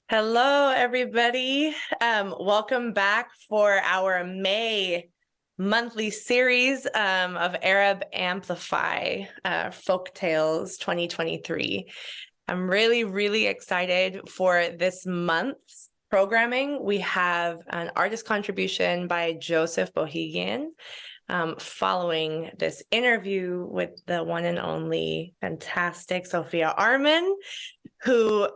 Hello, everybody. Welcome back for our May monthly series of Arab Amplify Folktales 2023. I'm really excited for this month's programming. We have an artist contribution by Joseph Bohigian, following this interview with the one and only fantastic Sophia Armen, who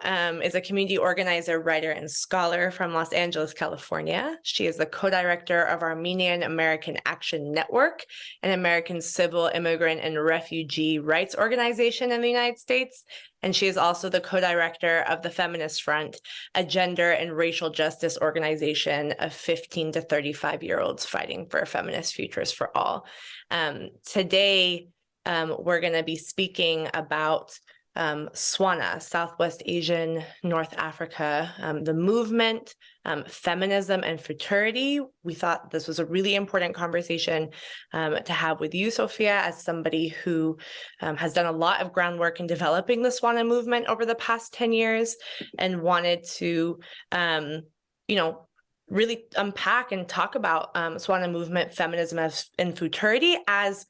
is a community organizer, writer, and scholar from Los Angeles, California. She is the co-director of Armenian-American Action Network, an American civil immigrant and refugee rights organization in the United States. And she is also the co-director of the Feminist Front, a gender and racial justice organization of 15 to 35-year-olds fighting for feminist futures for all. Today, we're going to be speaking about Swana, Southwest Asian, North Africa, the movement, feminism, and futurity. We thought this was a really important conversation to have with you, Sophia, as somebody who has done a lot of groundwork in developing the Swana movement over the past 10 years and wanted to, really unpack and talk about Swana movement, feminism, and futurity as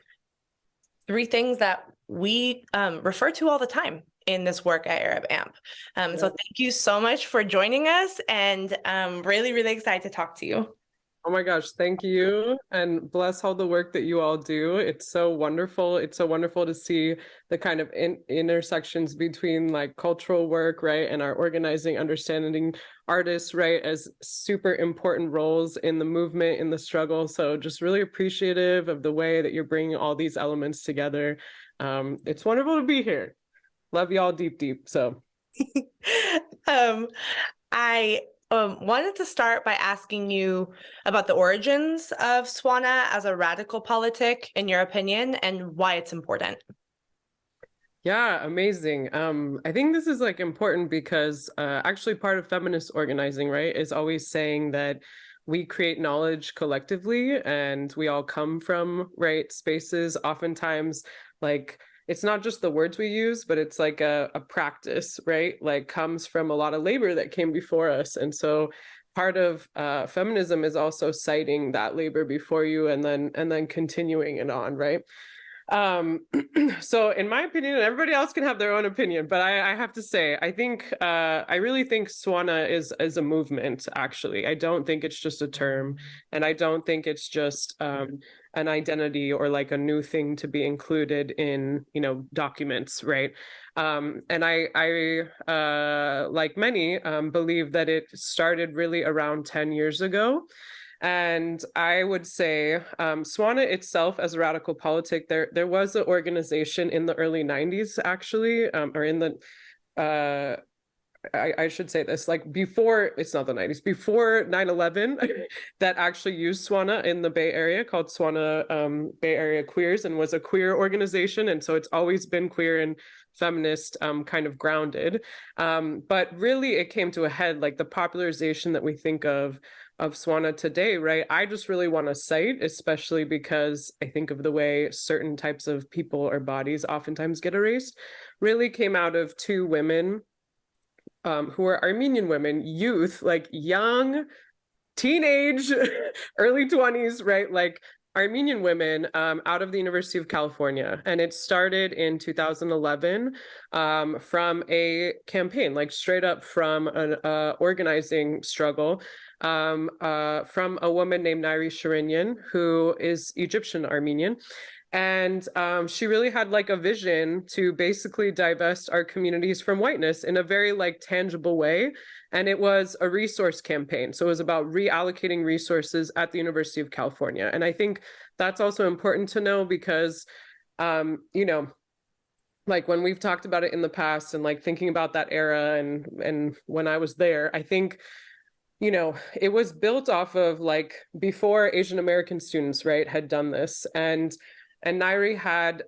three things that we refer to all the time in this work at Arab Amp. So thank you so much for joining us, and I'm really excited to talk to you. Oh my gosh, thank you. And bless all the work that you all do. It's so wonderful. It's so wonderful to see the kind of intersections between like cultural work, right, and our organizing, understanding artists, right, as super important roles in the movement, in the struggle. So just really appreciative of the way that you're bringing all these elements together. It's wonderful to be here. Love y'all deep. So I wanted to start by asking you about the origins of Swana as a radical politic, in your opinion, and why it's important. Yeah, amazing. I think this is like important because actually part of feminist organizing, right, is always saying that we create knowledge collectively and we all come from, right, spaces, oftentimes like it's not just the words we use, but it's like a practice, right? Like comes from a lot of labor that came before us. And so part of feminism is also citing that labor before you and then continuing it on, right? So in my opinion, and everybody else can have their own opinion, but I have to say, I think I really think Swana is a movement, actually. I don't think it's just a term, and I don't think it's just an identity or like a new thing to be included in, documents, right? And I like many, believe that it started really around 10 years ago. And I would say Swana itself as a radical politic, there was an organization in the early 90s, actually, or in the, I should say this, like before, it's not the 90s, before 9/11, that actually used Swana in the Bay Area, called Swana Bay Area Queers, and was a queer organization. And so it's always been queer and feminist kind of grounded. But really it came to a head, like the popularization that we think of Swana today, right? I just really want to cite, especially because I think of the way certain types of people or bodies oftentimes get erased, really came out of two women who are Armenian women, youth, like young, teenage, early 20s, right? Like Armenian women out of the University of California. And it started in 2011 from a campaign, like straight up from an organizing struggle from a woman named Mihran Toumajan, who is Egyptian Armenian. And she really had like a vision to basically divest our communities from whiteness in a very like tangible way. And it was a resource campaign. So it was about reallocating resources at the University of California. And I think that's also important to know because, like when we've talked about it in the past and like thinking about that era and when I was there, I think it was built off of like before Asian American students, right, had done this. And Nairi had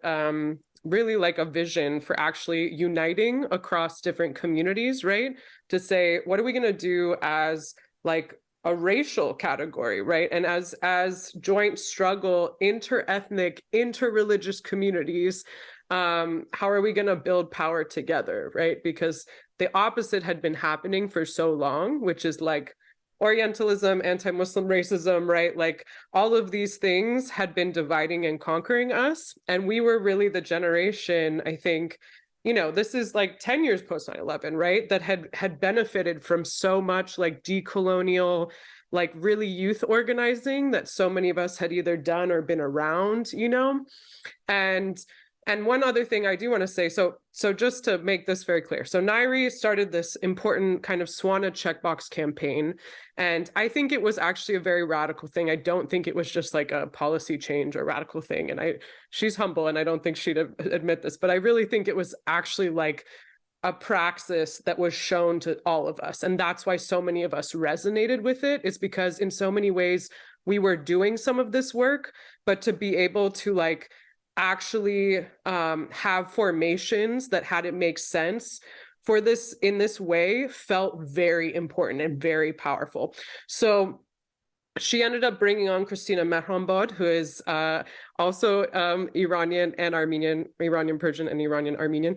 really like a vision for actually uniting across different communities, right? To say, what are we going to do as like a racial category, right? And as joint struggle, inter-ethnic, inter-religious communities how are we going to build power together, right? Because the opposite had been happening for so long, which is like Orientalism, anti-Muslim racism, right? Like all of these things had been dividing and conquering us. And we were really the generation, I think, you know, this is like 10 years post 9/11, right? That had benefited from so much like decolonial, like really youth organizing that so many of us had either done or been around, you know? And one other thing I do want to say, so just to make this very clear, so Nairi started this important kind of Swana checkbox campaign, and I think it was actually a very radical thing. I don't think it was just like a policy change or radical thing, and she's humble, and I don't think she'd admit this, but I really think it was actually like a praxis that was shown to all of us, and that's why so many of us resonated with it, is because in so many ways we were doing some of this work, but to be able to like actually have formations that had it make sense for this in this way felt very important and very powerful. So she ended up bringing on Christina Mehranbod, who is also Iranian and Armenian, Iranian Persian and Iranian Armenian.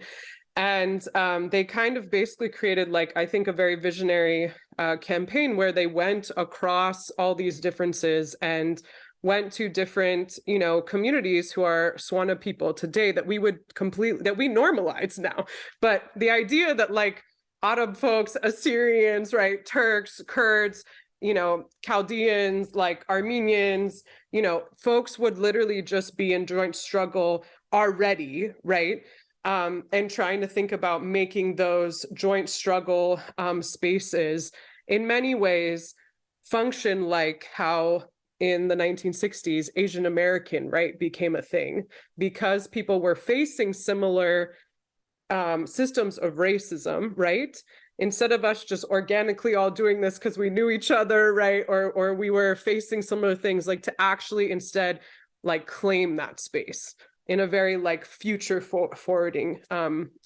And they kind of basically created, like, I think, a very visionary campaign where they went across all these differences and went to different, you know, communities who are Swana people today that we would that we normalize now. But the idea that like Arab folks, Assyrians, right, Turks, Kurds, you know, Chaldeans, like Armenians, you know, folks would literally just be in joint struggle already, right? And trying to think about making those joint struggle spaces in many ways function like how in the 1960s, Asian American, right, became a thing, because people were facing similar systems of racism, right? Instead of us just organically all doing this because we knew each other, right? Or we were facing similar things, like to actually instead like claim that space in a very like future forwarding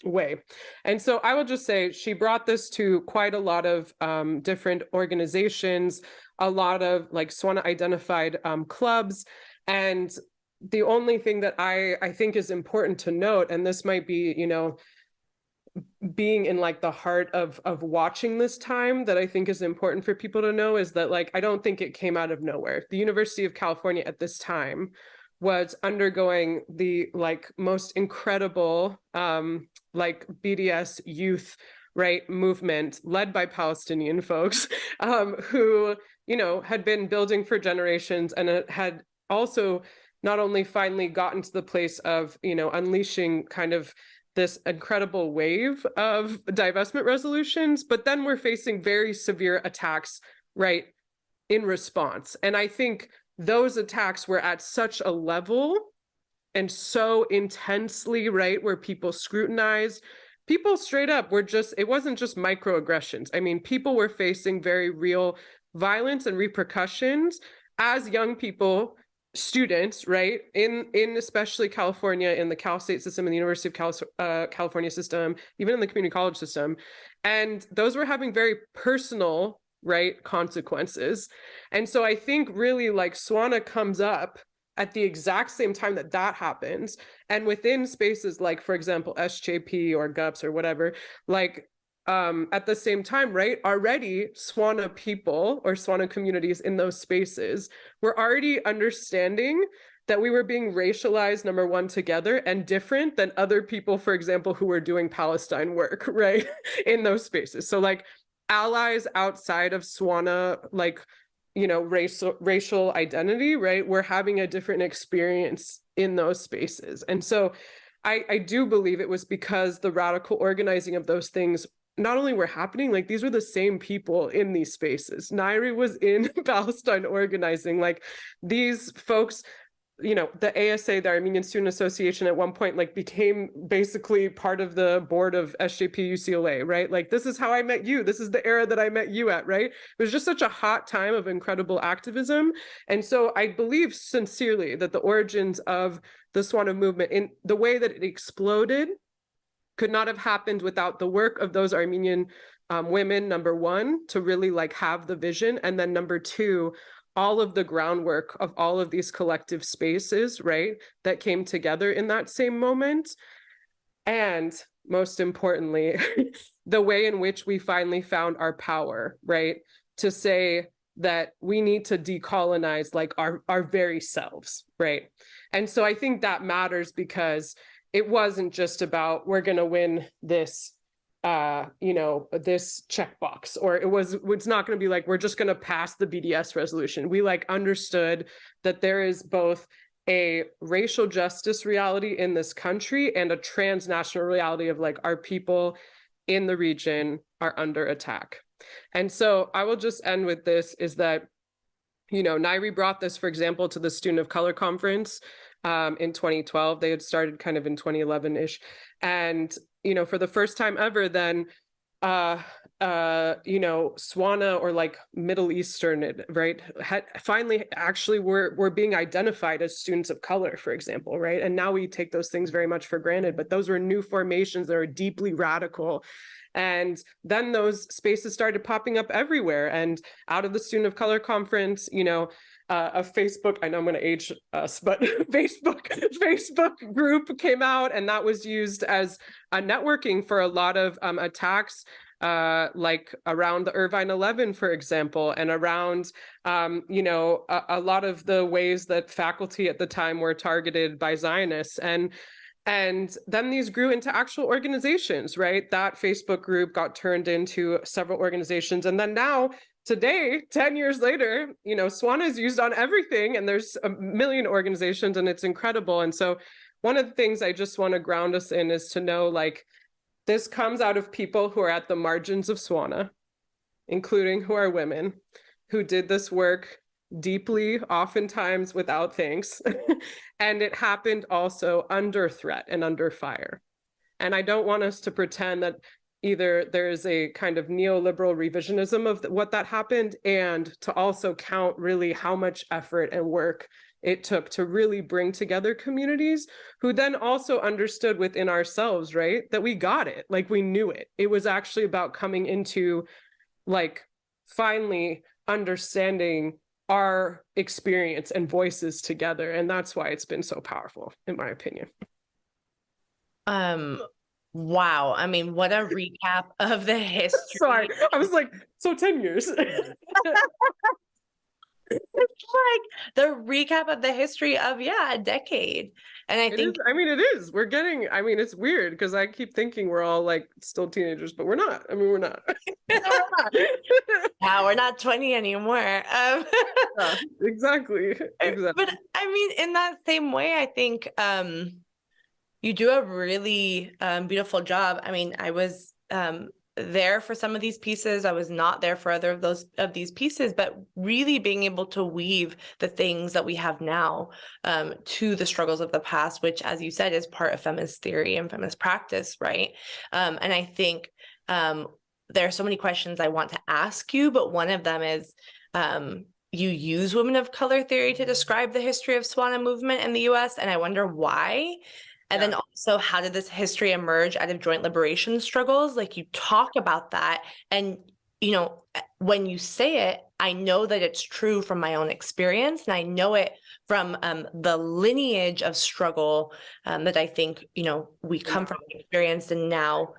way. And so I will just say she brought this to quite a lot of different organizations, a lot of like Swana identified clubs. And the only thing that I think is important to note, and this might be, you know, being in like the heart of watching this time, that I think is important for people to know, is that like I don't think it came out of nowhere. The University of California at this time was undergoing the like most incredible like BDS youth, right, movement led by Palestinian folks who, you know, had been building for generations, and it had also not only finally gotten to the place of, you know, unleashing kind of this incredible wave of divestment resolutions, but then we're facing very severe attacks, right, in response. And I think those attacks were at such a level and so intensely, right, where people scrutinized, people straight up were just, it wasn't just microaggressions. I mean, people were facing very real violence and repercussions as young people, students, right, in especially California, in the Cal State system, in the University of California system, even in the community college system. And those were having very personal, right, consequences. And so I think really like Swana comes up at the exact same time that that happens. And within spaces like, for example, SJP or GUPS or whatever, like at the same time, right, already Swana people or Swana communities in those spaces were already understanding that we were being racialized, number one, together, and different than other people, for example, who were doing Palestine work, right, in those spaces. So like allies outside of Swana, like, you know, racial identity, right, we're having a different experience in those spaces. And so I do believe it was because the radical organizing of those things not only were happening, like these were the same people in these spaces. Nairi was in Palestine organizing, like these folks, you know, the ASA, the Armenian Student Association, at one point like became basically part of the board of SJP UCLA, right? Like, this is how I met you. This is the era that I met you at, right? It was just such a hot time of incredible activism. And so I believe sincerely that the origins of the Swana movement, in the way that it exploded, could not have happened without the work of those Armenian women, number one, to really like have the vision. And then number two, all of the groundwork of all of these collective spaces, right, that came together in that same moment. And most importantly, the way in which we finally found our power, right? To say that we need to decolonize like our very selves, right? And so I think that matters because it wasn't just about we're going to win this this checkbox, or it's not going to be like we're just going to pass the BDS resolution. We like understood that there is both a racial justice reality in this country and a transnational reality of like our people in the region are under attack. And so I will just end with this, is that, Nairi brought this, for example, to the Student of Color Conference in 2012. They had started kind of in 2011-ish. And, for the first time ever, then, Swana, or like Middle Eastern, right, finally actually were being identified as students of color, for example, right? And now we take those things very much for granted, but those were new formations that are deeply radical. And then those spaces started popping up everywhere. And out of the Student of Color Conference, a Facebook, I know I'm going to age us, but Facebook group came out, and that was used as a networking for a lot of attacks, like around the Irvine 11, for example, and around, a lot of the ways that faculty at the time were targeted by Zionists. And then these grew into actual organizations, right? That Facebook group got turned into several organizations. And then now, today, 10 years later, Swana is used on everything, and there's a million organizations, and it's incredible. And so one of the things I just want to ground us in is to know, like, this comes out of people who are at the margins of Swana, including who are women, who did this work deeply, oftentimes without thanks. And it happened also under threat and under fire. And I don't want us to pretend that either there is a kind of neoliberal revisionism of what that happened, and to also count really how much effort and work it took to really bring together communities who then also understood within ourselves, right, that we got it, like we knew it. It was actually about coming into, like, finally understanding our experience and voices together. And that's why it's been so powerful, in my opinion. Wow. I mean, what a recap of the history. Sorry, I was like, so 10 years. It's like the recap of the history of, a decade. And I think, it is. We're getting, it's weird because I keep thinking we're all like still teenagers, but we're not. We're not. Yeah, we're not 20 anymore. Yeah, exactly. But in that same way, I think you do a really beautiful job. I was there for some of these pieces. I was not there for other of these pieces, but really being able to weave the things that we have now to the struggles of the past, which, as you said, is part of feminist theory and feminist practice, right? And I think there are so many questions I want to ask you, but one of them is, you use women of color theory to describe the history of Swana movement in the US, and I wonder why. And then also, how did this history emerge out of joint liberation struggles? Like, you talk about that, and, when you say it, I know that it's true from my own experience, and I know it from the lineage of struggle that I think, we come from, experienced, and now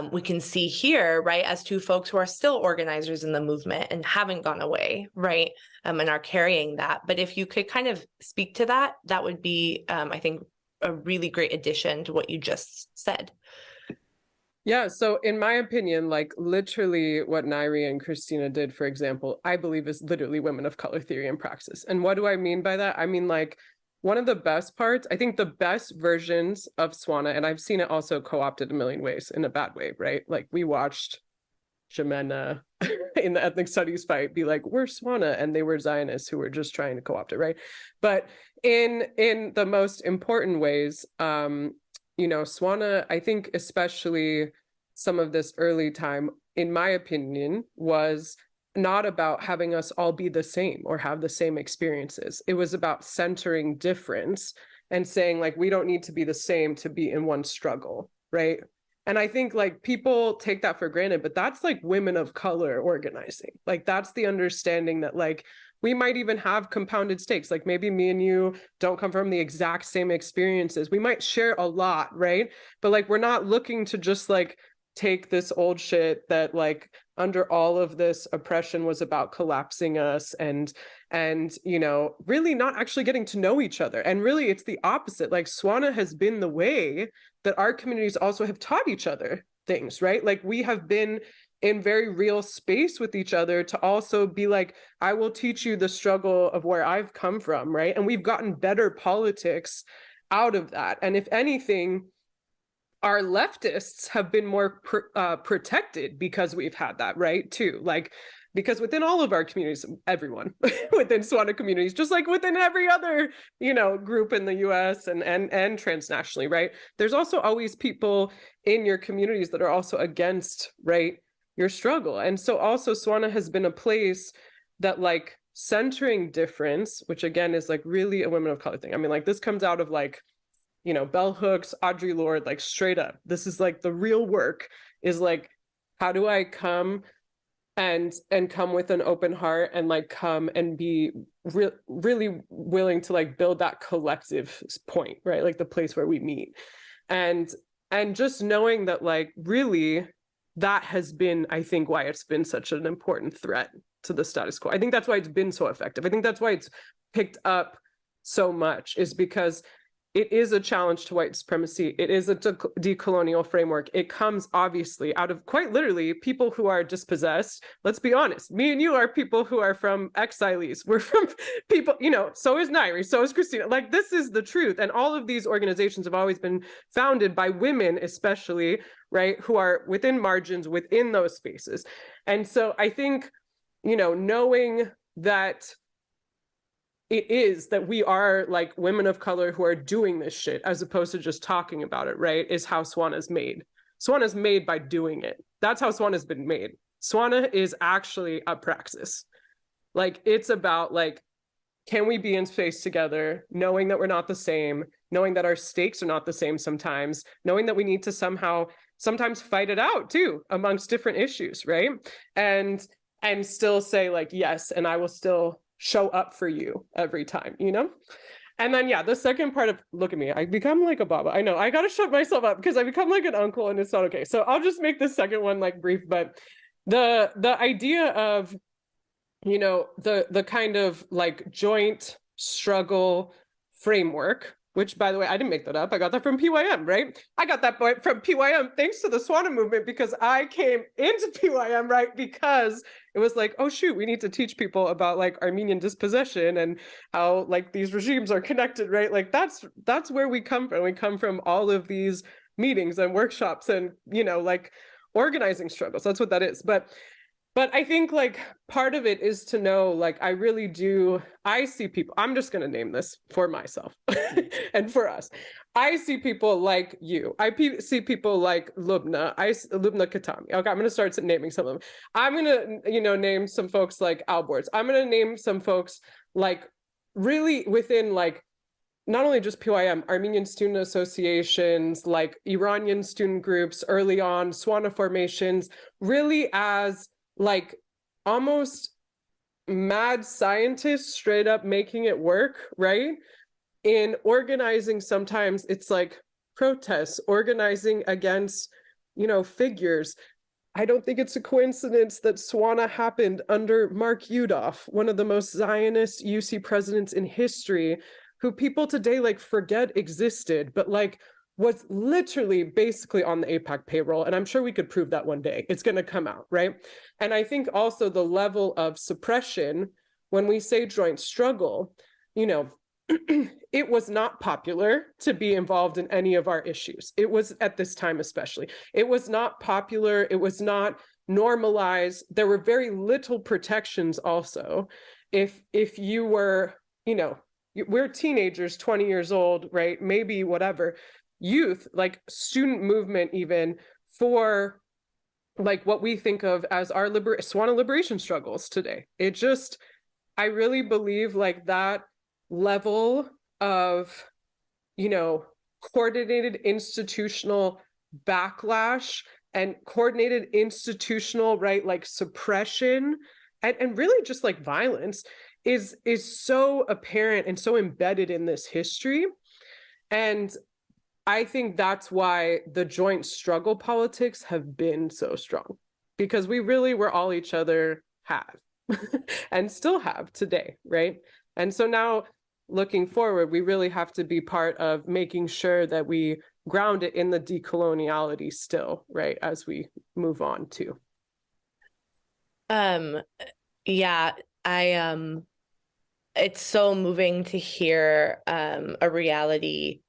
we can see here, right, as two folks who are still organizers in the movement and haven't gone away, right, and are carrying that. But if you could kind of speak to that, that would be, I think, a really great addition to what you just said. Yeah, so in my opinion, like literally what Nairi and Christina did, for example, I believe is literally women of color theory and praxis. And what do I mean by that? I mean, like, one of the best parts, I think the best versions of Swana, and I've seen it also co-opted a million ways in a bad way, right? Like, we watched Jemena in the ethnic studies fight be like, we're Swana, and they were Zionists who were just trying to co-opt it, right? But in the most important ways, Swana, I think especially some of this early time, in my opinion, was not about having us all be the same or have the same experiences. It was about centering difference and saying, like, we don't need to be the same to be in one struggle, right? And I think, like, people take that for granted, but that's like women of color organizing. Like, that's the understanding that, like, we might even have compounded stakes. Like maybe me and you don't come from the exact same experiences. We might share a lot, right? But like, we're not looking to just like take this old shit that like under all of this oppression was about collapsing us and you know, really not actually getting to know each other. And really it's the opposite. Like Swana has been the way that our communities also have taught each other things, right? Like we have been in very real space with each other to also be like, I will teach you the struggle of where I've come from, right? And we've gotten better politics out of that. And if anything, our leftists have been more protected because we've had that, right? Too, like, because within all of our communities, everyone within Swana communities, just like within every other, you know, group in the US and transnationally, right? There's also always people in your communities that are also against, right, your struggle. And so also Swana has been a place that like centering difference, which again is like really a women of color thing. I mean, like this comes out of like, you know, bell hooks, Audre Lorde, like straight up. This is like the real work is like, how do I come and come with an open heart and like come and be really willing to like build that collective point, right? Like the place where we meet. And just knowing that like really that has been, I think, why it's been such an important threat to the status quo. I think that's why it's been so effective. I think that's why it's picked up so much, is because it is a challenge to white supremacy. It is a decolonial framework. It comes obviously out of quite literally people who are dispossessed. Let's be honest. Me and you are people who are from exiles. We're from people, you know, so is Nairi, so is Christina. Like this is the truth. And all of these organizations have always been founded by women, especially, right, who are within margins, within those spaces. And so I think, you know, knowing that it is that we are like women of color who are doing this shit as opposed to just talking about it, right, is how Swana's made. Swana's made by doing it. That's how Swana's been made. Swana is actually a praxis. Like it's about like, can we be in space together, knowing that we're not the same, knowing that our stakes are not the same sometimes, knowing that we need to sometimes fight it out too amongst different issues, right? And still say like, yes, and I will still show up for you every time, you know? And then, yeah, the second part of, look at me, I become like a baba. I know, I got to shut myself up because I become like an uncle and it's not okay. So I'll just make the second one like brief, but the idea of, you know, the kind of like joint struggle framework, which by the way, I didn't make that up. I got that from PYM, right? I got that from PYM thanks to the Swana movement, because I came into PYM, right? Because it was like, oh shoot, we need to teach people about like Armenian dispossession and how like these regimes are connected, right? Like that's where we come from. We come from all of these meetings and workshops and, you know, like organizing struggles. That's what that is. But I think like part of it is to know, like, I see people, I'm just going to name this for myself and for us. I see people like you. See people like Lubna Katami. Okay, I'm going to start naming some of them. I'm going to, you know, name some folks like Alborz. I'm going to name some folks like really within like, not only just PYM, Armenian student associations, like Iranian student groups early on, Swana formations, really as like almost mad scientists straight up making it work, right? In organizing, sometimes it's like protests, organizing against, you know, figures. I don't think it's a coincidence that Swana happened under Mark Yudof, one of the most Zionist UC presidents in history, who people today like forget existed, but like was literally basically on the AIPAC payroll. And I'm sure we could prove that one day. It's going to come out, right? And I think also the level of suppression, when we say joint struggle, you know, it was not popular to be involved in any of our issues. It was at this time especially. It was not popular. It was not normalized. There were very little protections also. If you were, you know, we're teenagers, 20 years old, right? Maybe whatever. Youth, like student movement, even for like what we think of as our Swana liberation struggles today. It just, I really believe like that level of, you know, coordinated institutional backlash and coordinated institutional, right, like suppression and really just like violence is so apparent and so embedded in this history. And I think that's why the joint struggle politics have been so strong, because we really were all each other have and still have today, right? And so now looking forward, we really have to be part of making sure that we ground it in the decoloniality still, right, as we move on too. Yeah, it's so moving to hear a reality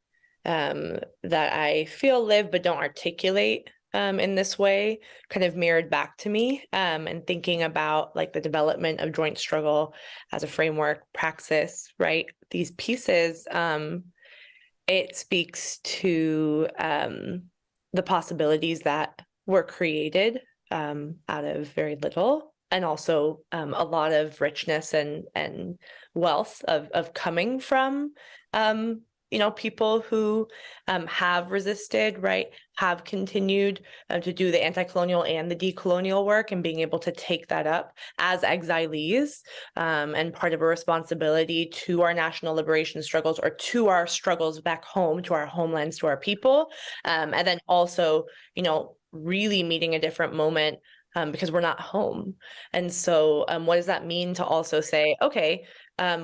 that I feel live but don't articulate in this way, kind of mirrored back to me, and thinking about like the development of joint struggle as a framework, praxis, right? These pieces, it speaks to the possibilities that were created out of very little, and also a lot of richness and wealth of coming from people who have resisted, right, have continued to do the anti-colonial and the decolonial work, and being able to take that up as exilees and part of a responsibility to our national liberation struggles, or to our struggles back home, to our homelands, to our people, and then also, really meeting a different moment because we're not home. And so what does that mean to also say, okay,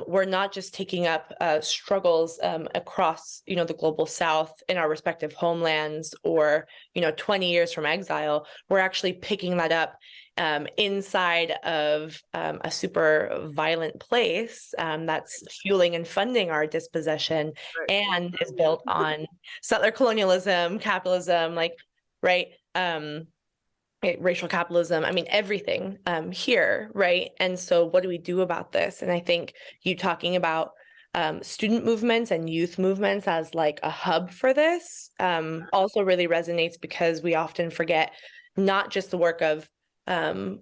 we're not just taking up struggles across, the global South in our respective homelands, or, 20 years from exile. We're actually picking that up inside of a super violent place that's fueling and funding our dispossession, and is built on settler colonialism, capitalism, racial capitalism, everything here, right? And so what do we do about this? And I think you talking about student movements and youth movements as like a hub for this also really resonates, because we often forget not just the work of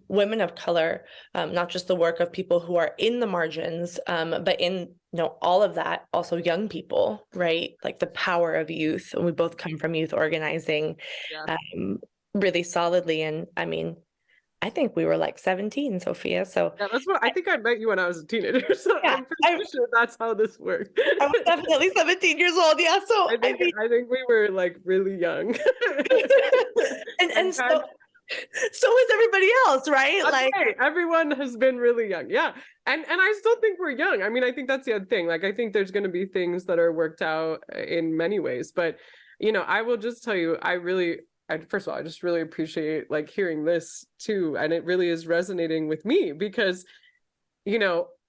women of color, not just the work of people who are in the margins, but in all of that, also young people, right? Like the power of youth. And we both come from youth organizing. Yeah. Really solidly. And I think we were like 17, Sophia. So yeah, that's what I think. I met you when I was a teenager, so yeah, I'm pretty sure that's how this worked. I was definitely 17 years old. Yeah, so I think we were like really young. and so is everybody else, right? Right. Everyone has been really young. Yeah. And I still think we're young. I think that's the other thing. Like, I think there's going to be things that are worked out in many ways, but I will just tell you, first of all, I just really appreciate like hearing this too. And it really is resonating with me, because,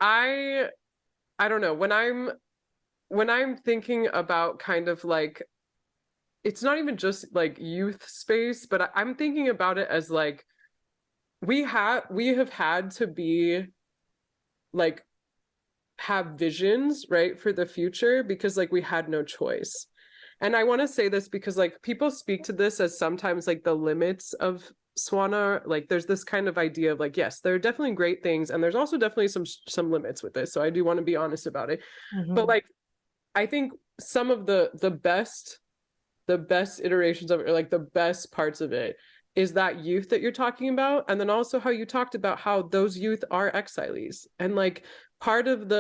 I don't know, when I'm thinking about kind of like, it's not even just like youth space, but I'm thinking about it as like, we have had to be like, have visions, right, for the future, because like we had no choice. And I want to say this because like people speak to this as sometimes like the limits of Swana. Like there's this kind of idea of like, yes, there are definitely great things, and there's also definitely some limits with this. So I do want to be honest about it. Mm-hmm. But like, I think some of the best iterations of it, or like the best parts of it, is that youth that you're talking about. And then also how you talked about how those youth are exilees. And like part of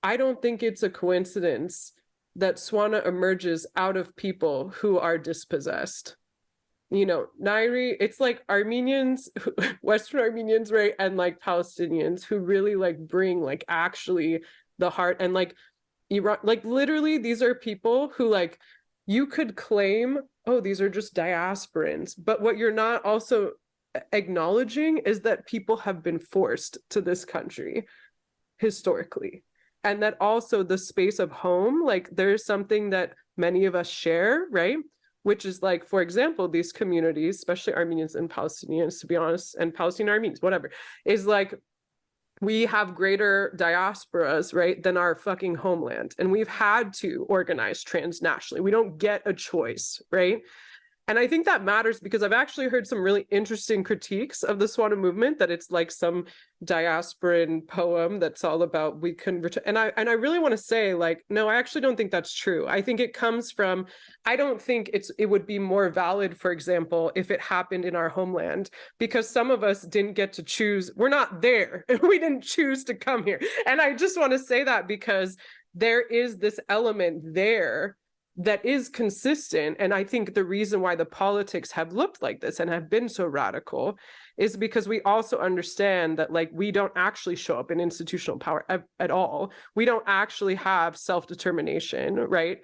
I don't think it's a coincidence that Swana emerges out of people who are dispossessed. Nairi, it's like Armenians, Western Armenians, right? And like Palestinians who really like bring like actually the heart, and like Iran, like literally these are people who like, you could claim, oh, these are just diasporans. But what you're not also acknowledging is that people have been forced to this country historically. And that also the space of home, like there's something that many of us share, right? Which is like, for example, these communities, especially Armenians and Palestinians, to be honest, and Palestinian Armenians, whatever, is like, we have greater diasporas, right, than our fucking homeland. And we've had to organize transnationally. We don't get a choice, right? And I think that matters because I've actually heard some really interesting critiques of the Swana movement, that it's like some diasporan poem that's all about we can return. And I really want to say, like, no, I actually don't think that's true. I think it comes from, I don't think it would be more valid, for example, if it happened in our homeland, because some of us didn't get to choose. We're not there. We didn't choose to come here. And I just want to say that because there is this element there that is consistent. And I think the reason why the politics have looked like this and have been so radical is because we also understand that, like, we don't actually show up in institutional power at all. We don't actually have self-determination, right?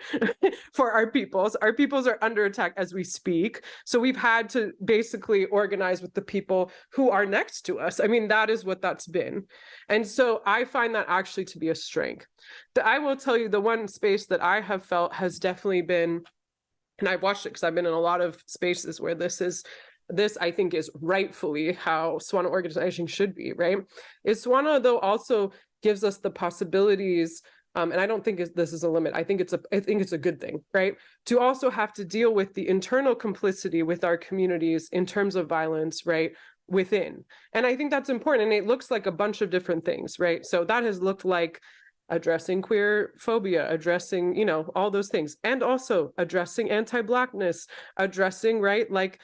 For our peoples. Our peoples are under attack as we speak. So we've had to basically organize with the people who are next to us. I mean, that is what that's been. And so I find that actually to be a strength. I will tell you, the one space that I have felt has definitely been, and I've watched it because I've been in a lot of spaces where this I think is rightfully how Swana organization should be, right? Is Swana, though, also gives us the possibilities, and I don't think this is a limit. I think it's a good thing, right? To also have to deal with the internal complicity with our communities in terms of violence, right? Within. And I think that's important. And it looks like a bunch of different things, right? So that has looked like addressing queer phobia, addressing, you know, all those things, and also addressing anti-Blackness, addressing, right, like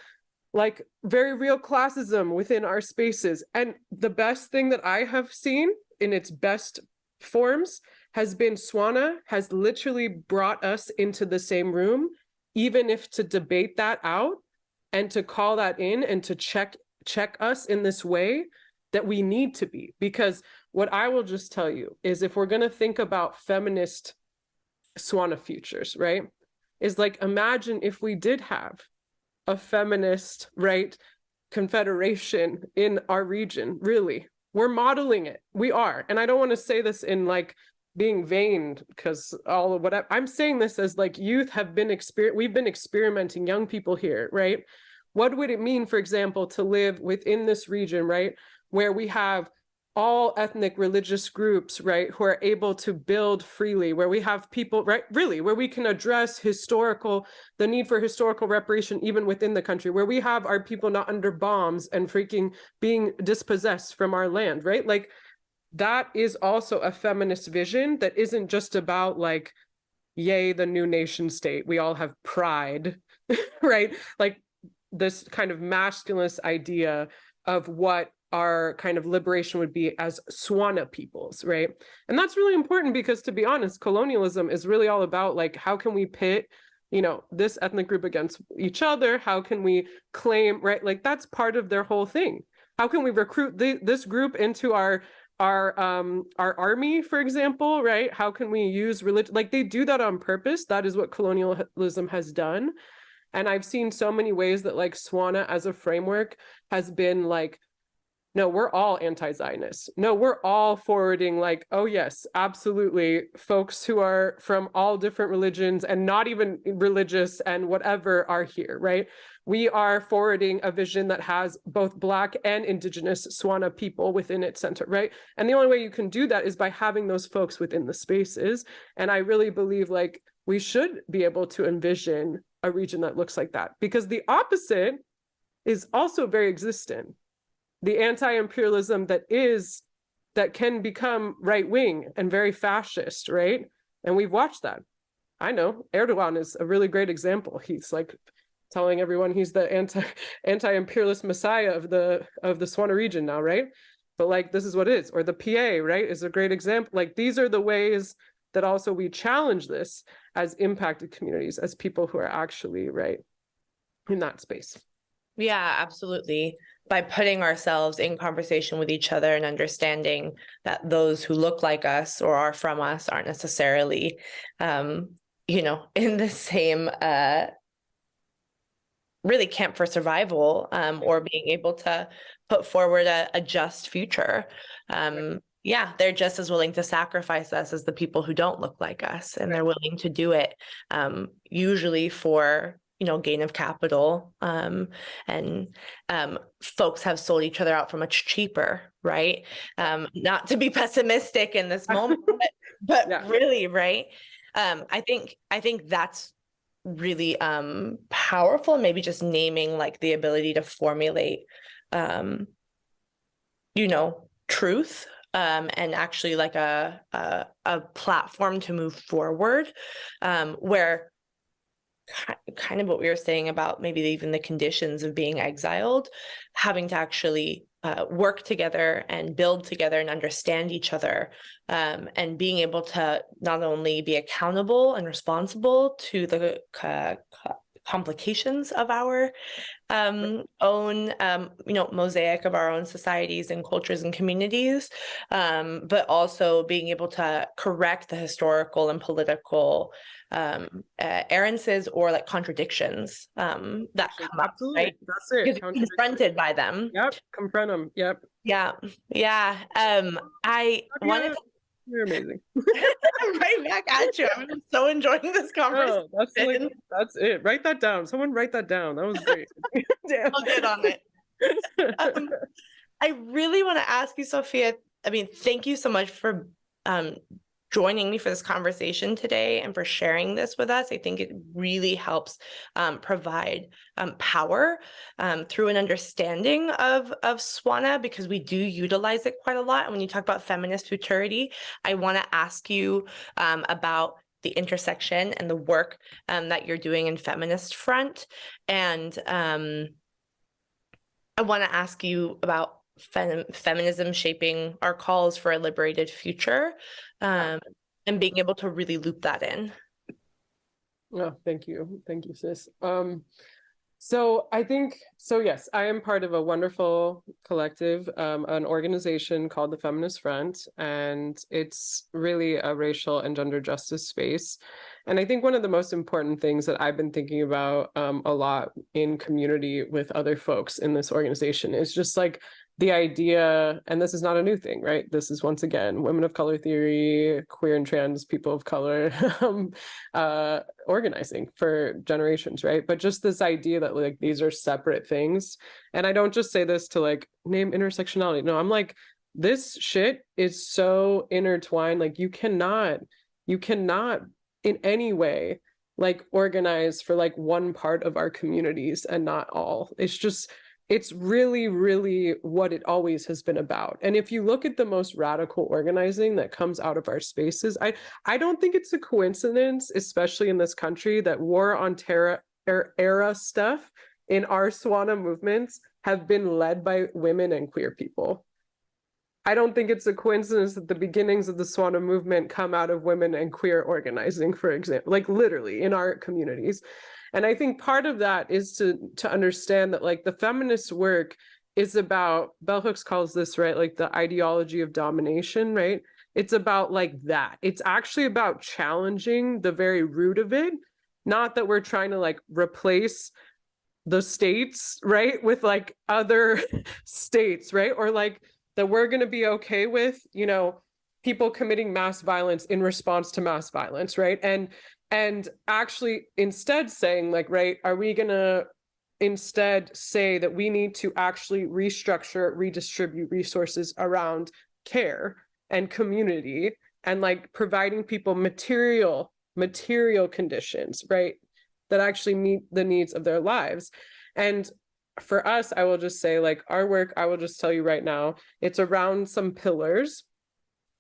very real classism within our spaces. And the best thing that I have seen in its best forms has been Swana has literally brought us into the same room, even if to debate that out and to call that in and to check us in this way that we need to be. Because what I will just tell you is, if we're going to think about feminist Swana futures, right, is like, imagine if we did have a feminist, right, confederation in our region. Really, we're modeling it. We are. And I don't want to say this in like being vain, because all of what I'm saying this as like youth have been we've been experimenting, young people here, right? What would it mean, for example, to live within this region, right, where we have all ethnic religious groups, right, who are able to build freely, where we have people, right, really, where we can address the need for historical reparation even within the country, where we have our people not under bombs and freaking being dispossessed from our land, right? Like, that is also a feminist vision that isn't just about like, yay, the new nation state, we all have pride, right? Like this kind of masculinist idea of what our kind of liberation would be as Swana peoples, right? And that's really important because, to be honest, colonialism is really all about like, how can we pit, you know, this ethnic group against each other? How can we claim, right? Like, that's part of their whole thing. How can we recruit this group into our army, for example, right? How can we use religion? Like, they do that on purpose. That is what colonialism has done. And I've seen so many ways that like Swana as a framework has been like, no, we're all anti-Zionist. No, we're all forwarding like, oh yes, absolutely, folks who are from all different religions and not even religious and whatever are here, right? We are forwarding a vision that has both Black and Indigenous Swana people within its center, right? And the only way you can do that is by having those folks within the spaces. And I really believe like we should be able to envision a region that looks like that, because the opposite is also very existent. The anti-imperialism that can become right-wing and very fascist, right? And we've watched that. I know Erdogan is a really great example. He's like telling everyone he's the anti-imperialist messiah of the Swana region now, right? But like, this is what it is. Or the PA, right, is a great example. Like, these are the ways that also we challenge this as impacted communities, as people who are actually, right, in that space. Yeah, absolutely. By putting ourselves in conversation with each other and understanding that those who look like us or are from us aren't necessarily, you know, in the same really camp for survival, or being able to put forward a just future. Yeah, they're just as willing to sacrifice us as the people who don't look like us, and they're willing to do it usually for, you know, gain of capital, and folks have sold each other out for much cheaper, right? Not to be pessimistic in this moment, but yeah, really, right? I think that's really powerful, maybe just naming like the ability to formulate truth, and actually like a platform to move forward, where kind of what we were saying about maybe even the conditions of being exiled, having to actually work together and build together and understand each other, and being able to not only be accountable and responsible to the complications of our own mosaic of our own societies and cultures and communities, but also being able to correct the historical and political errances or like contradictions that come up. Absolutely. Right? That's it. Because you're confronted by them. Yep, confront them. Yep. Yeah. I wanted to... You're amazing. I'm right back at you. I'm so enjoying this conversation. Oh, that's it. Write that down. Someone write that down. That was great. I'll get on it. I really want to ask you, Sophia, thank you so much for joining me for this conversation today and for sharing this with us. I think it really helps provide power through an understanding of Swana, because we do utilize it quite a lot. And when you talk about feminist futurity, I want to ask you about the intersection and the work that you're doing in Feminist Front. And I want to ask you about feminism shaping our calls for a liberated future, and being able to really loop that in. Oh, thank you, sis. Yes, I am part of a wonderful collective, an organization called the Feminist Front, and it's really a racial and gender justice space. And I think one of the most important things that I've been thinking about a lot in community with other folks in this organization is just like the idea, and this is not a new thing, right? This is, once again, women of color theory, queer and trans people of color organizing for generations, right? But just this idea that like these are separate things. And I don't just say this to like name intersectionality. No, I'm like, this shit is so intertwined. Like you cannot in any way like organize for like one part of our communities and not all. It's really, really what it always has been about. And if you look at the most radical organizing that comes out of our spaces, I don't think it's a coincidence, especially in this country, that war on terror era stuff in our Swana movements have been led by women and queer people. I don't think it's a coincidence that the beginnings of the Swana movement come out of women and queer organizing, for example, like literally in our communities. And I think part of that is to understand that like the feminist work is about, Bell Hooks calls this, right, like the ideology of domination, right? It's about like that. It's actually about challenging the very root of it. Not that we're trying to like replace the states, right, with like other states, right? Or like that we're going to be okay with, people committing mass violence in response to mass violence, right? And actually instead saying like, right, are we going to instead say that we need to actually restructure, redistribute resources around care and community and like providing people material conditions, right, that actually meet the needs of their lives. And for us, I will just say like our work, I will just tell you right now, it's around some pillars.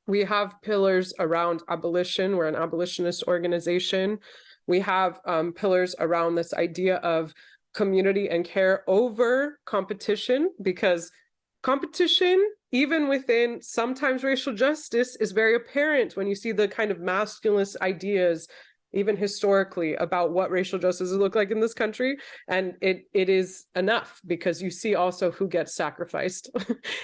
We have pillars around abolition. We're an abolitionist organization. We have pillars around this idea of community and care over competition, because competition, even within sometimes racial justice, is very apparent when you see the kind of masculinist ideas, even historically, about what racial justice look like in this country. And it is enough, because you see also who gets sacrificed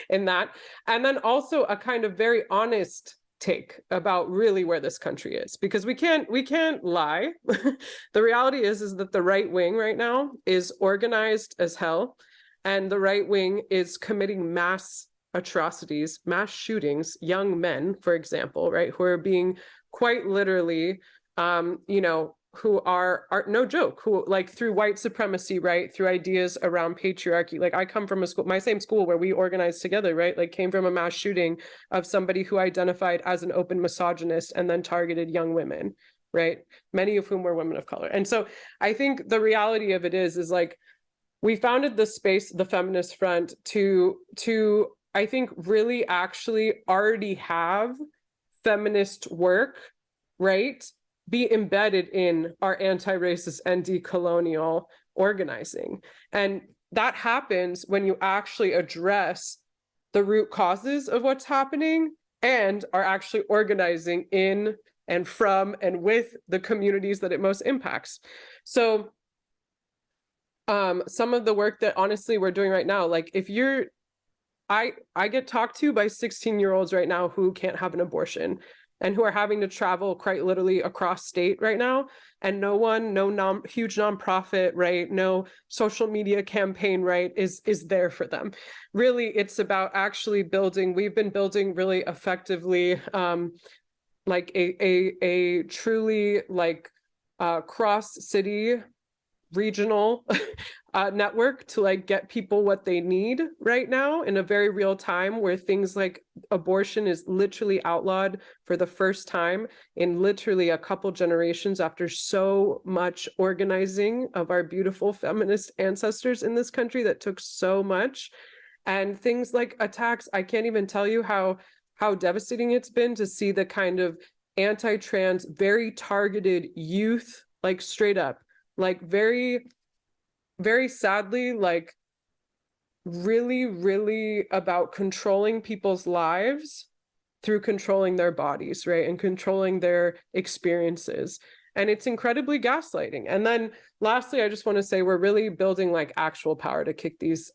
in that. And then also a kind of very honest take about really where this country is, because we can't lie. The reality is that the right wing right now is organized as hell, and the right wing is committing mass atrocities, mass shootings, young men, for example, right, who are being quite literally who are no joke, who like through white supremacy, right, through ideas around patriarchy. Like I come from a school, my same school where we organized together, right, like came from a mass shooting of somebody who identified as an open misogynist and then targeted young women, right? Many of whom were women of color. And so I think the reality of it is like, we founded the space, the Feminist Front, to I think really actually already have feminist work, right, be embedded in our anti-racist and decolonial organizing. And that happens when you actually address the root causes of what's happening and are actually organizing in and from and with the communities that it most impacts. So some of the work that honestly we're doing right now, like if you're, I get talked to by 16-year-olds right now who can't have an abortion and who are having to travel quite literally across state right now. And no huge nonprofit, right? No social media campaign, right, is there for them. Really, it's about actually building, we've been building really effectively, like a truly like cross-city regional network to like get people what they need right now in a very real time, where things like abortion is literally outlawed for the first time in literally a couple generations after so much organizing of our beautiful feminist ancestors in this country that took so much. And things like attacks, I can't even tell you how devastating it's been to see the kind of anti-trans, very targeted youth, like straight up, like very, very sadly, like really, really about controlling people's lives through controlling their bodies, right? And controlling their experiences. And it's incredibly gaslighting. And then lastly, I just want to say we're really building like actual power to kick these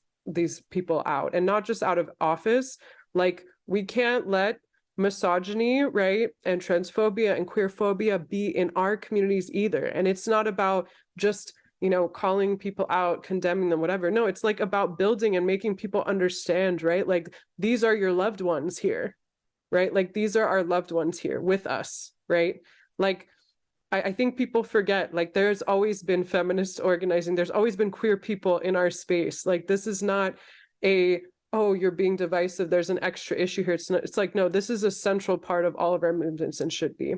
people out, and not just out of office. Like we can't let misogyny, right, and transphobia and queerphobia be in our communities either. And it's not about just, you know, calling people out, condemning them, whatever. No, it's like about building and making people understand, right? Like these are your loved ones here, right? Like these are our loved ones here with us, right? Like I think people forget, like there's always been feminist organizing. There's always been queer people in our space. Like this is not a, oh, you're being divisive, there's an extra issue here. It's not, it's like, no, this is a central part of all of our movements and should be.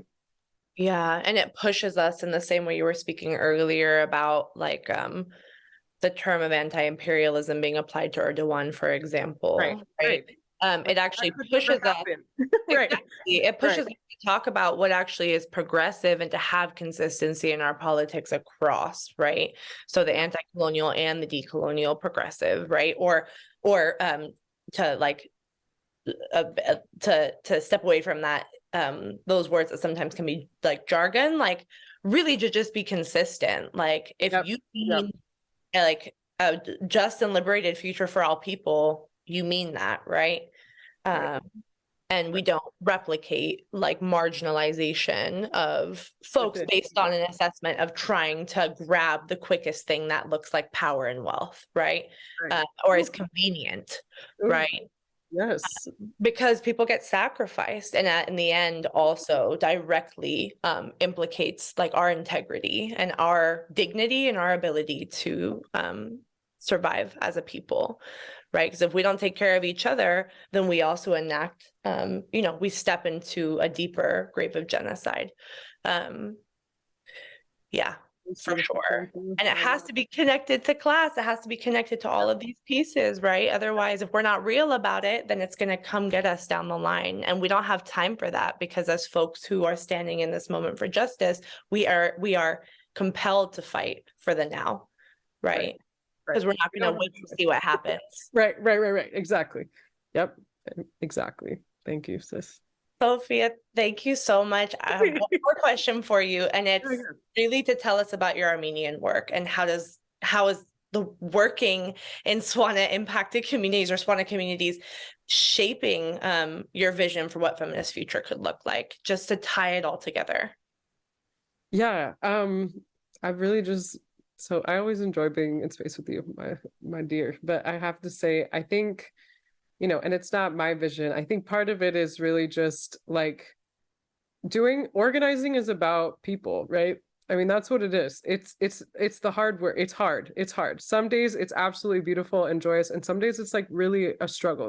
Yeah, and it pushes us in the same way you were speaking earlier about like the term of anti-imperialism being applied to Erdogan, for example. Right. It actually pushes us. Right. Exactly. It pushes us to talk about what actually is progressive and to have consistency in our politics across, right? So the anti-colonial and the decolonial progressive, right? Or to like to step away from that, those words that sometimes can be like jargon, like really to just be consistent. Like if you mean like a just and liberated future for all people, you mean that, right? And we don't replicate like marginalization of folks based on an assessment of trying to grab the quickest thing that looks like power and wealth, right? Or is convenient, right? Yes. Because people get sacrificed, and that in the end also directly implicates like our integrity and our dignity and our ability to survive as a people, right? Because if we don't take care of each other, then we also enact, you know, we step into a deeper grave of genocide. Yeah, for sure. And it has to be connected to class. It has to be connected to all of these pieces, right? Otherwise, if we're not real about it, then it's going to come get us down the line. And we don't have time for that, because as folks who are standing in this moment for justice, we are compelled to fight for the now, right? Because we're not going to wait to see what happens. Right. Exactly. Yep. Exactly. Thank you, sis. Sophia, thank you so much. I have one more question for you, and it's really to tell us about your Armenian work and how is the working in Swana impacted communities or Swana communities shaping your vision for what feminist future could look like, just to tie it all together. Yeah. I've really just, so I always enjoy being in space with you, my dear, but I have to say, I think, you know, and it's not my vision. I think part of it is really just like organizing is about people, right? I mean, that's what it is. It's the hard work. It's hard. Some days it's absolutely beautiful and joyous, and some days it's like really a struggle.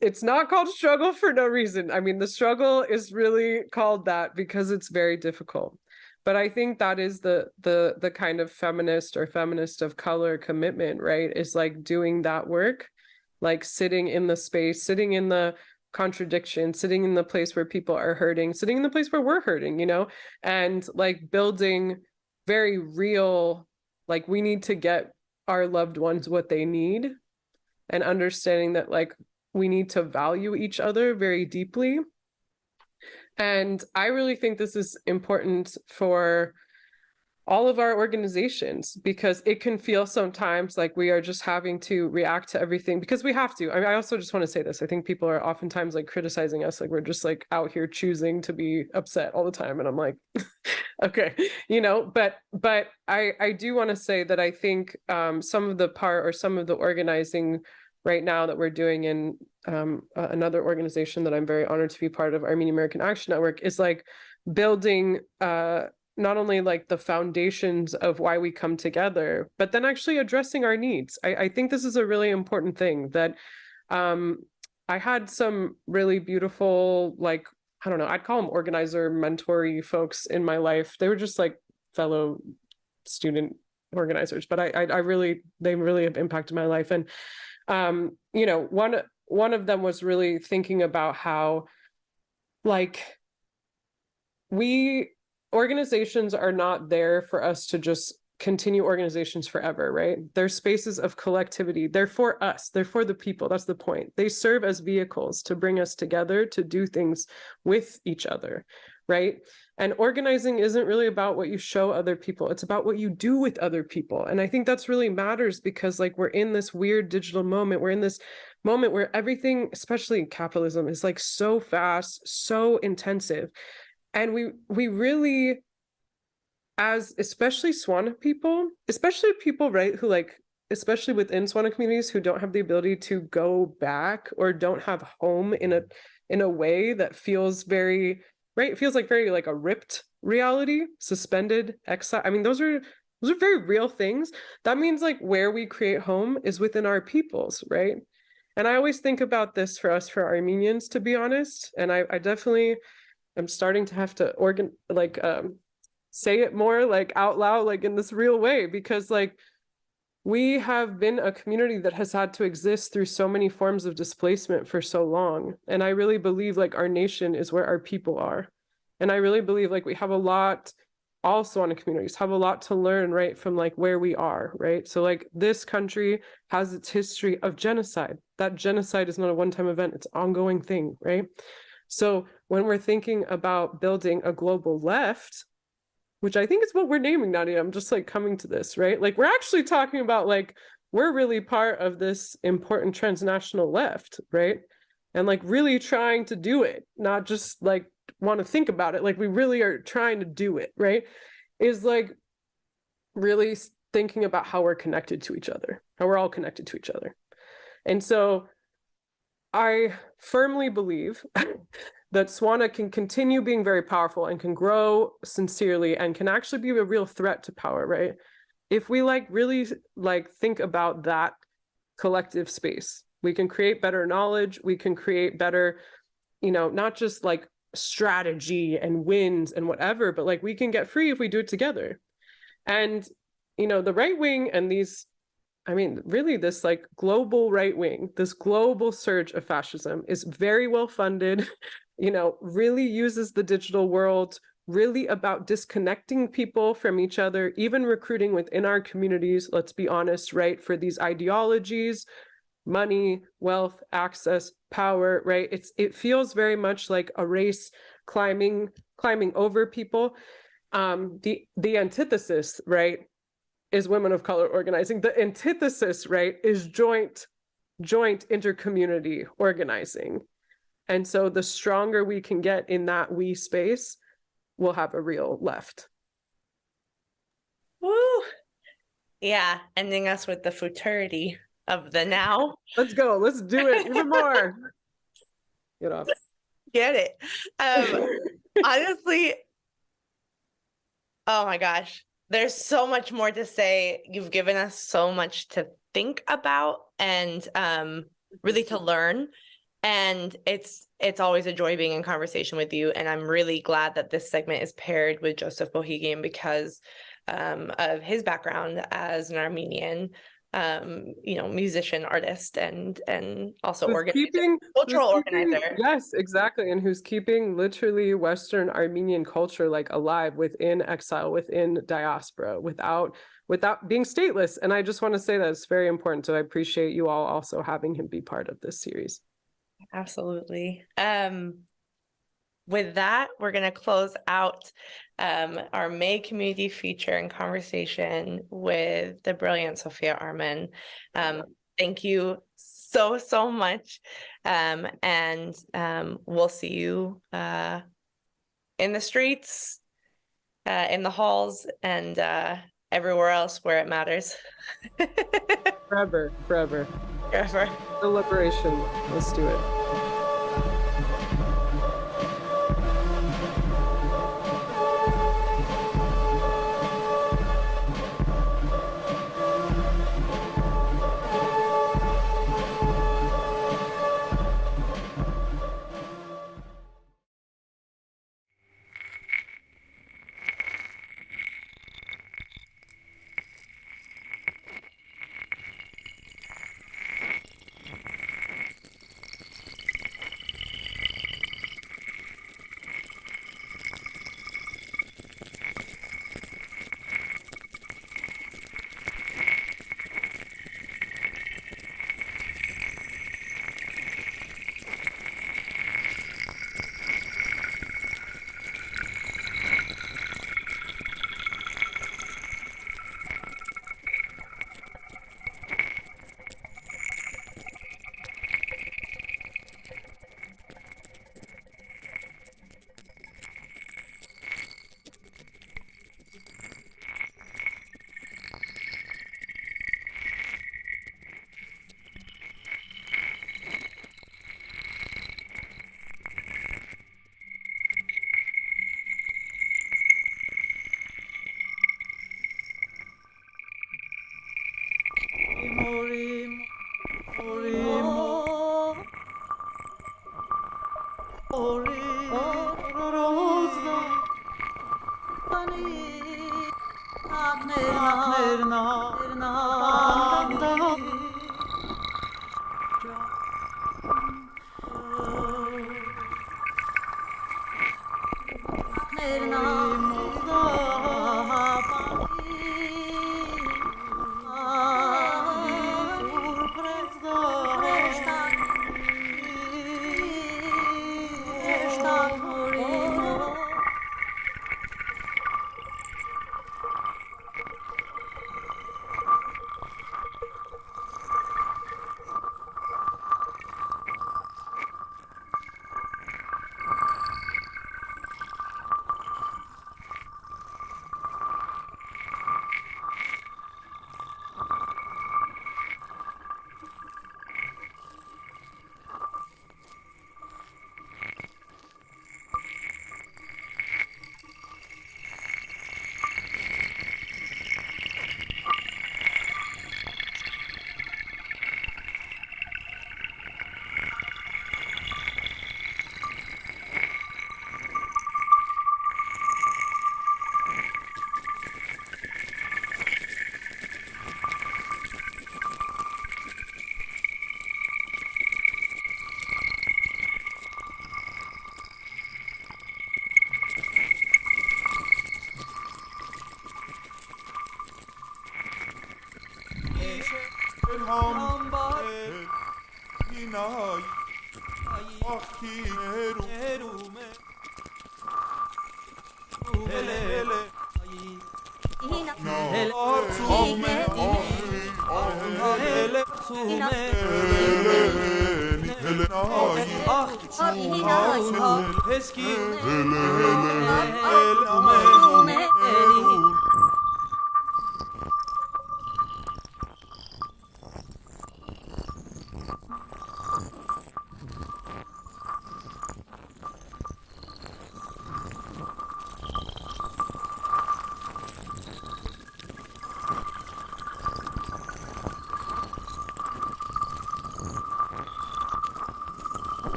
it's not called struggle for no reason. I mean, the struggle is really called that because it's very difficult. But I think that is the kind of feminist or feminist of color commitment, right? Is like doing that work, like sitting in the space, sitting in the contradiction, sitting in the place where people are hurting, sitting in the place where we're hurting, you know, and like building very real, like we need to get our loved ones what they need, and understanding that like we need to value each other very deeply. And I really think this is important for all of our organizations, because it can feel sometimes like we are just having to react to everything because we have to. I mean, I also just want to say this. I think people are oftentimes like criticizing us, like we're just like out here choosing to be upset all the time. And I'm like, okay, you know, but I do want to say that I think some of the organizing right now that we're doing in another organization that I'm very honored to be part of, Armenian-American Action Network, is like building not only like the foundations of why we come together, but then actually addressing our needs. I think this is a really important thing that I had some really beautiful, like, I don't know, I'd call them organizer, mentor-y folks in my life. They were just like fellow student organizers, but they really have impacted my life. And, you know, one of them was really thinking about how like organizations are not there for us to just continue organizations forever, right? They're spaces of collectivity. They're for us. They're for the people. That's the point. They serve as vehicles to bring us together, to do things with each other, right? And organizing isn't really about what you show other people. It's about what you do with other people. And I think that's really matters, because like we're in this weird digital moment. We're in this moment where everything, especially capitalism, is like so fast, so intensive. And we really, as especially Swana people, right, who like, especially within Swana communities who don't have the ability to go back or don't have home in a way that feels very, right, it feels like very like a ripped reality, suspended exile. I mean, those are very real things. That means like where we create home is within our peoples, right? And I always think about this for us, for Armenians, to be honest. And I definitely I'm starting to have to say it more like out loud, like in this real way, because like we have been a community that has had to exist through so many forms of displacement for so long. And I really believe like our nation is where our people are. And I really believe like we have a lot, also on communities have a lot to learn, right, from like where we are, right? So like this country has its history of genocide. That genocide is not a one-time event, it's an ongoing thing, right? So when we're thinking about building a global left, which I think is what we're naming, Nadya, I'm just like coming to this, right? Like we're actually talking about like, we're really part of this important transnational left, right? And like really trying to do it, not just like want to think about it. Like we really are trying to do it, right? Is like really thinking about how we're connected to each other, how we're all connected to each other. And so I firmly believe that Swana can continue being very powerful and can grow sincerely and can actually be a real threat to power, right? If we like really like think about that collective space, we can create better knowledge, we can create better, you know, not just like strategy and wins and whatever, but like we can get free if we do it together. And, you know, the right wing and these, I mean, really this like global right wing, this global surge of fascism is very well funded, you know, really uses the digital world, really about disconnecting people from each other, even recruiting within our communities, let's be honest, right, for these ideologies, money, wealth, access, power, right? It feels very much like a race climbing over people. The antithesis, right, is women of color organizing. The antithesis, right, is joint intercommunity organizing. And so the stronger we can get in that we space, we'll have a real left. Woo! Yeah, ending us with the futurity of the now. Let's go. Let's do it even more. Get off. Get it. Honestly, oh my gosh. There's so much more to say. You've given us so much to think about. And really to learn. And it's always a joy being in conversation with you. And I'm really glad that this segment is paired with Joseph Bohigian because of his background as an Armenian, musician, artist, and also cultural organizer. Yes, exactly. And who's keeping literally Western Armenian culture like alive within exile, within diaspora, without being stateless. And I just want to say that it's very important. So I appreciate you all also having him be part of this series. Absolutely. With that, we're going to close out our May community feature and conversation with the brilliant Sophia Armen. Thank you so much. And we'll see you in the streets, in the halls, and everywhere else where it matters. Forever. The liberation. Let's do it.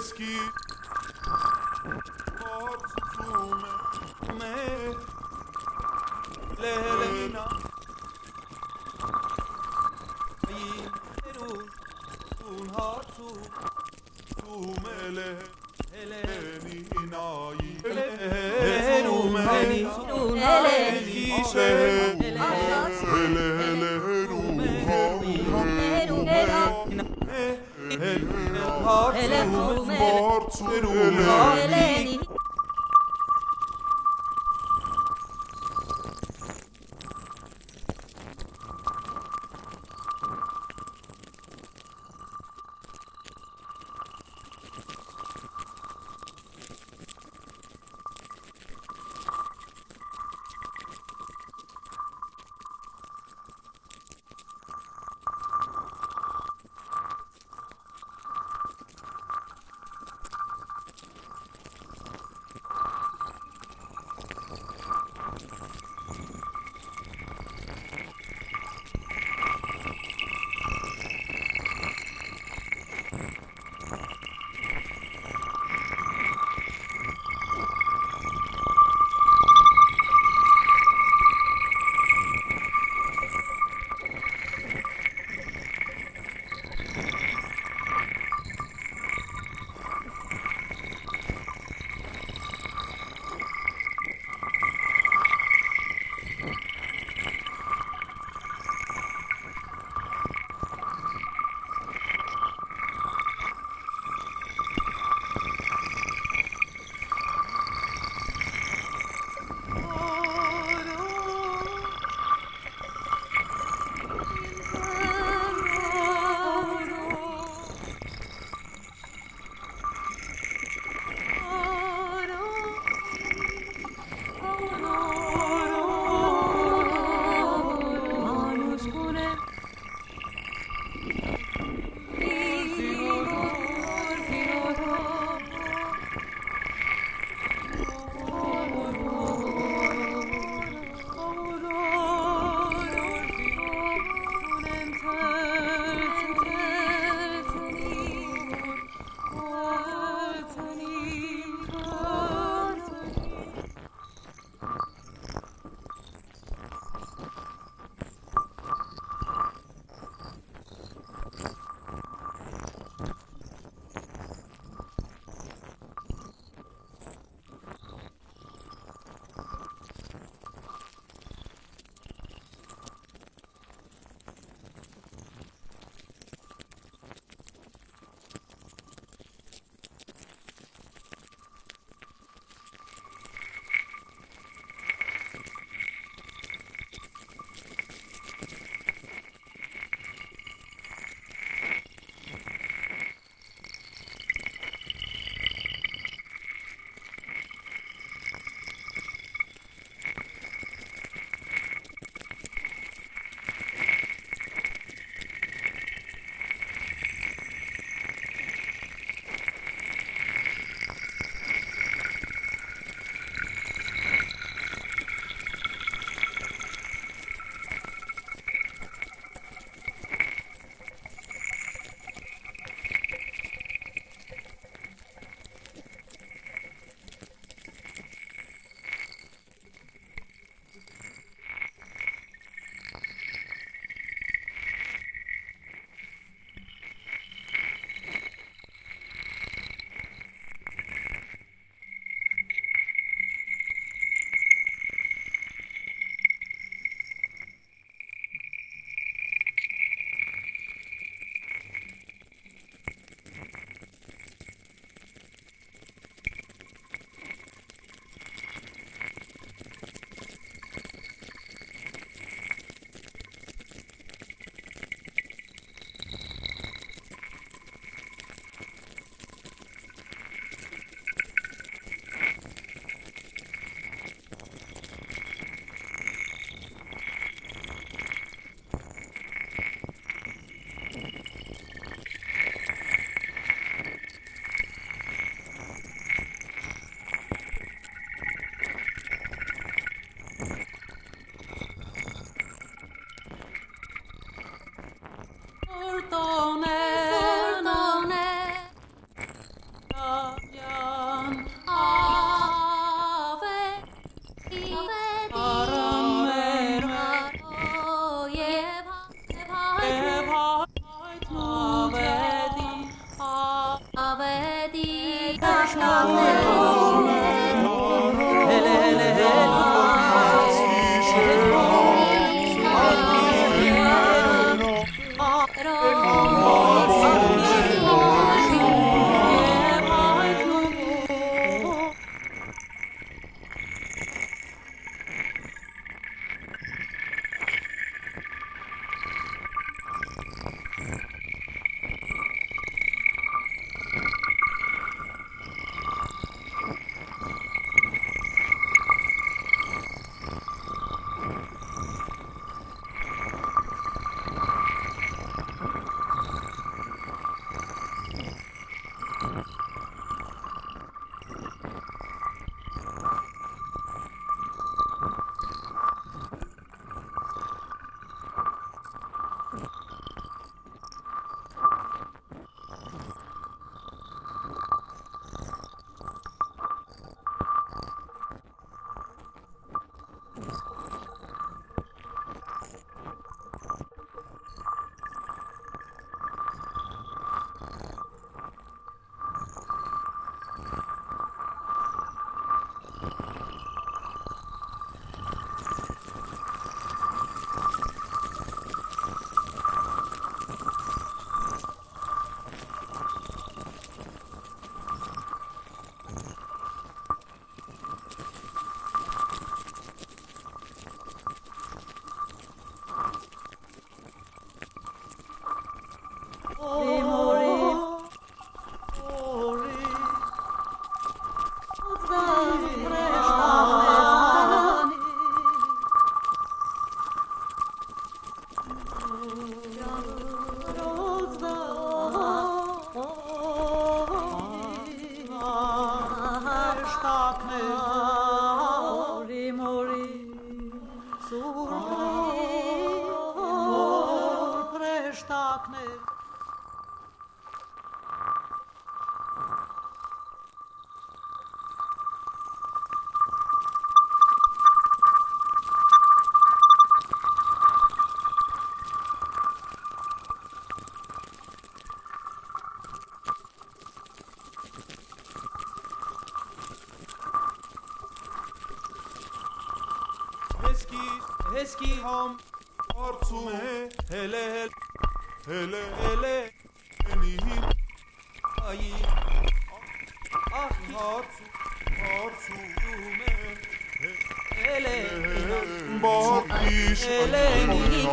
Eski Hampartsum Lelena Yiru Unhartu Eski Hampartsum hele hele hele Nenni ay ah Hampartsum hele Bohigian hele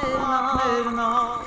Mihran